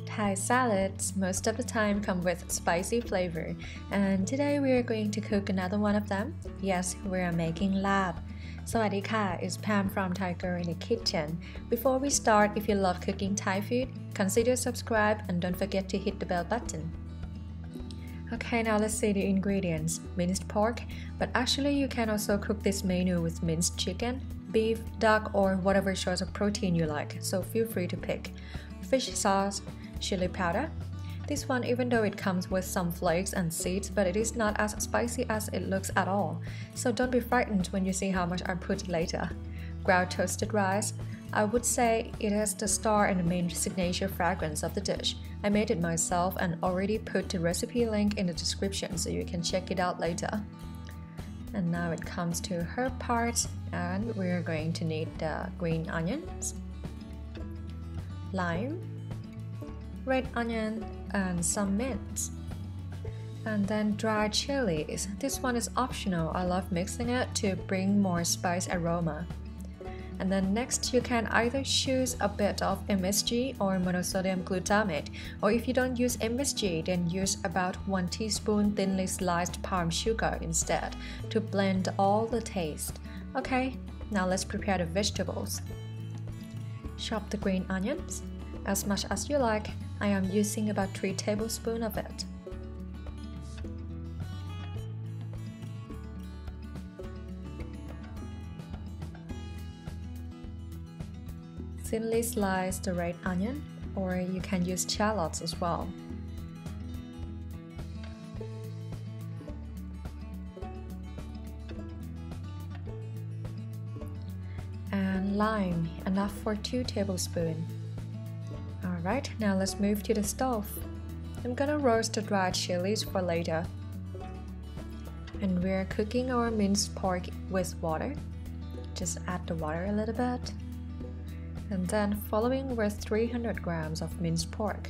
Thai salads most of the time come with spicy flavor, and today we are going to cook another one of them. Yes, we are making lab. สวัสดีค่ะ it's Pam from Thai Girl in the Kitchen. Before we start, if you love cooking Thai food, consider subscribe and don't forget to hit the bell button. Okay, now let's see the ingredients. Minced pork, but actually you can also cook this menu with minced chicken, beef, duck, or whatever source of protein you like, so feel free to pick. Fish sauce, chili powder. This one, even though it comes with some flakes and seeds, but it is not as spicy as it looks at all, so don't be frightened when you see how much I put later. Ground toasted rice. I would say it is the star and the main signature fragrance of the dish. I made it myself and already put the recipe link in the description so you can check it out later. And now it comes to herb parts, and we're going to need the green onions, lime, red onion, and some mint. And then dried chilies. This one is optional. I love mixing it to bring more spice aroma. And then next you can either choose a bit of MSG or monosodium glutamate, or if you don't use MSG, then use about 1 teaspoon thinly sliced palm sugar instead to blend all the taste. Okay, now let's prepare the vegetables. Chop the green onions as much as you like. I am using about 3 tablespoons of it. Thinly slice the red onion, or you can use shallots as well. And lime, enough for 2 tablespoons. Alright, now let's move to the stove. I'm gonna roast the dried chilies for later. And we're cooking our minced pork with water. Just add the water a little bit. And then following with 300 grams of minced pork.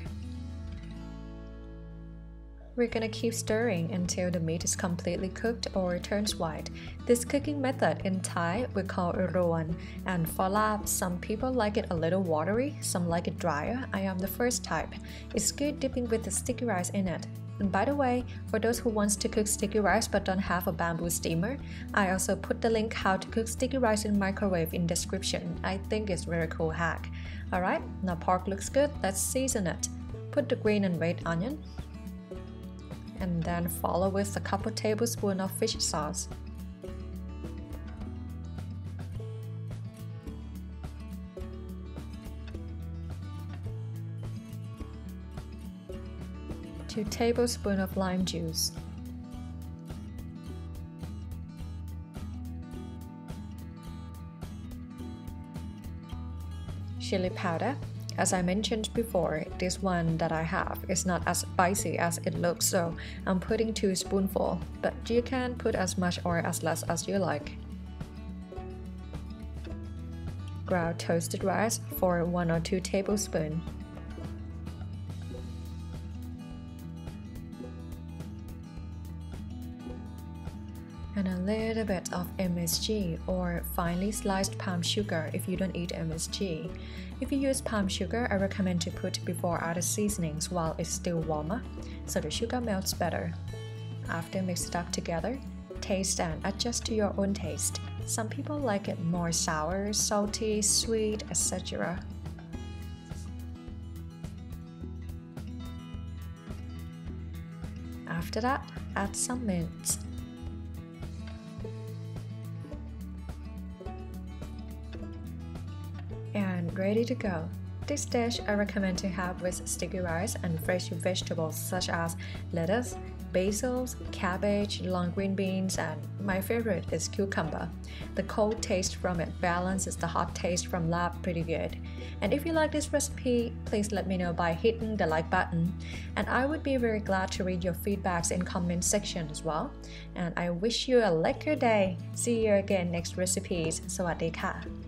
We're gonna keep stirring until the meat is completely cooked or turns white. This cooking method in Thai we call ruan, and for lab, some people like it a little watery, some like it drier. I am the first type. It's good dipping with the sticky rice in it. And by the way, for those who wants to cook sticky rice but don't have a bamboo steamer, I also put the link how to cook sticky rice in microwave in description. I think it's a very cool hack. Alright, now pork looks good, let's season it. Put the green and red onion, and then follow with a couple tablespoons of fish sauce. Two tablespoons of lime juice. Chili powder. As I mentioned before, this one that I have is not as spicy as it looks, so I'm putting 2 spoonfuls, but you can put as much or as less as you like. Ground toasted rice for 1 or 2 tablespoons. And a little bit of MSG or finely sliced palm sugar if you don't eat MSG. If you use palm sugar, I recommend to put before other seasonings while it's still warmer, so the sugar melts better. After mix it up together, taste and adjust to your own taste. Some people like it more sour, salty, sweet, etc. After that, add some mint. And ready to go. This dish I recommend to have with sticky rice and fresh vegetables such as lettuce, basil, cabbage, long green beans, and my favorite is cucumber. The cold taste from it balances the hot taste from lab pretty good. And if you like this recipe, please let me know by hitting the like button. And I would be very glad to read your feedbacks in comment section as well. And I wish you a lekker day. See you again next recipes. สวัสดีค่ะ